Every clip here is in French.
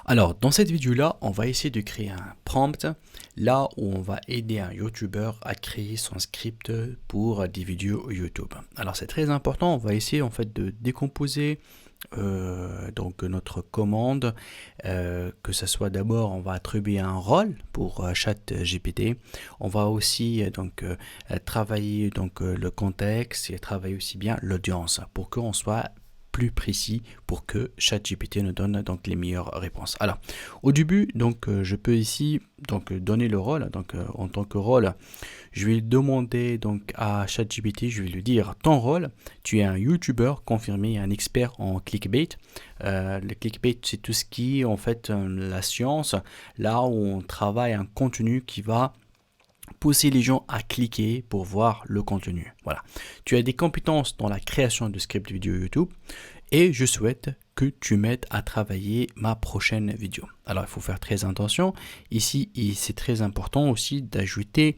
Alors, dans cette vidéo-là, on va essayer de créer un prompt, là où on va aider un YouTuber à créer son script pour des vidéos YouTube. Alors, c'est très important, on va essayer en fait de décomposer donc notre commande, que ce soit d'abord, on va attribuer un rôle pour ChatGPT. On va aussi travailler le contexte et travailler aussi bien l'audience pour qu'on soit plus précis pour que ChatGPT nous donne donc les meilleures réponses. Alors, au début, je peux ici donner le rôle. En tant que rôle, je vais demander donc à ChatGPT, je vais lui dire ton rôle, tu es un YouTuber confirmé, un expert en clickbait. Le clickbait, c'est tout ce qui est en fait la science, là où on travaille un contenu qui va pousser les gens à cliquer pour voir le contenu. Voilà. Tu as des compétences dans la création de scripts vidéo YouTube et je souhaite que tu m'aides à travailler ma prochaine vidéo. Alors, il faut faire très attention. Ici, c'est très important aussi d'ajouter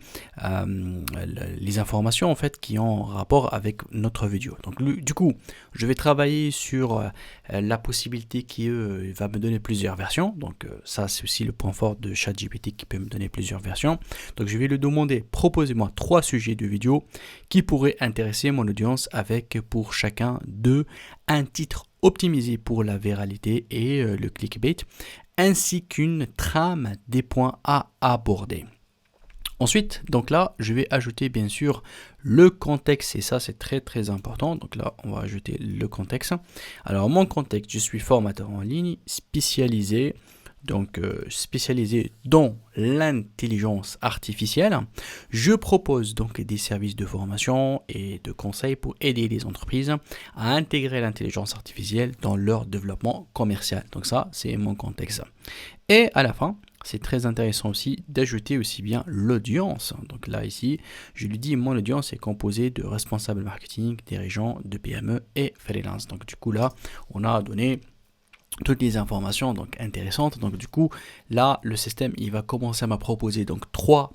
les informations en fait qui ont rapport avec notre vidéo. Donc, du coup, je vais travailler sur la possibilité qui va me donner plusieurs versions. Donc, ça, c'est aussi le point fort de ChatGPT qui peut me donner plusieurs versions. Donc, je vais lui demander, proposez-moi 3 sujets de vidéo qui pourraient intéresser mon audience avec pour chacun un titre optimisé pour la viralité et le clickbait, ainsi qu'une trame des points à aborder. Ensuite, donc là, je vais ajouter bien sûr le contexte et ça c'est très important. Donc là, on va ajouter le contexte. Alors mon contexte, je suis formateur en ligne spécialisé dans l'intelligence artificielle. Je propose donc des services de formation et de conseils pour aider les entreprises à intégrer l'intelligence artificielle dans leur développement commercial. Donc ça, c'est mon contexte. Et à la fin, c'est très intéressant aussi d'ajouter aussi bien l'audience. Donc là, ici, je lui dis, mon audience est composée de responsables marketing, dirigeants de PME et freelance. Donc du coup, là, on a donné toutes les informations donc intéressantes. Donc du coup là le système il va commencer à me proposer donc 3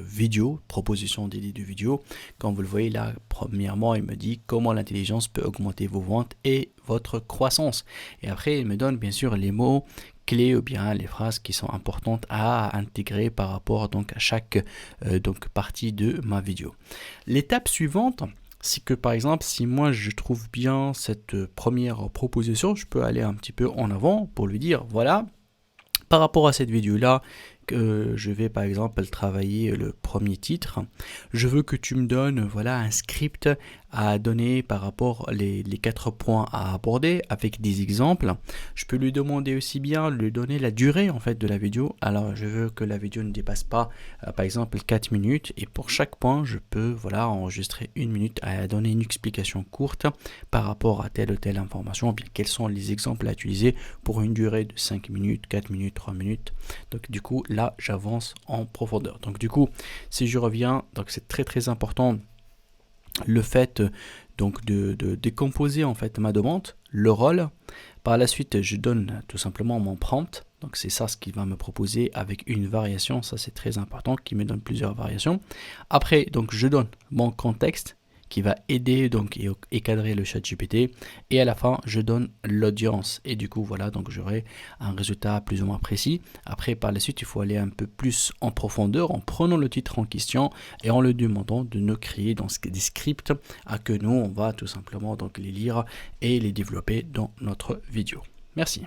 vidéos, propositions d'idées de vidéos. Comme vous le voyez là, premièrement il me dit comment l'intelligence peut augmenter vos ventes et votre croissance, et après il me donne bien sûr les mots clés ou bien les phrases qui sont importantes à intégrer par rapport donc à chaque partie de ma vidéo. L'étape suivante, c'est que par exemple, si moi je trouve bien cette première proposition, je peux aller un petit peu en avant pour lui dire, voilà, par rapport à cette vidéo-là, que je vais par exemple travailler le premier titre, je veux que tu me donnes voilà un script à donner par rapport les 4 points à aborder avec des exemples. Je peux lui demander aussi bien lui donner la durée en fait de la vidéo. Alors je veux que la vidéo ne dépasse pas par exemple 4 minutes, et pour chaque point je peux voilà enregistrer 1 minute à donner une explication courte par rapport à telle ou telle information, bien quels sont les exemples à utiliser pour une durée de 5 minutes, 4 minutes, 3 minutes. Donc du coup là j'avance en profondeur. Donc du coup si je reviens, donc c'est très important le fait donc de décomposer en fait ma demande, le rôle. Par la suite je donne tout simplement mon prompt, donc c'est ça ce qu'il va me proposer avec une variation, ça c'est très important, qui me donne plusieurs variations. Après donc je donne mon contexte qui va aider donc et cadrer le chat GPT, et à la fin je donne l'audience, et du coup voilà, donc j'aurai un résultat plus ou moins précis. Après par la suite il faut aller un peu plus en profondeur en prenant le titre en question et en le demandant de nous créer des scripts à que nous on va tout simplement donc les lire et les développer dans notre vidéo. Merci.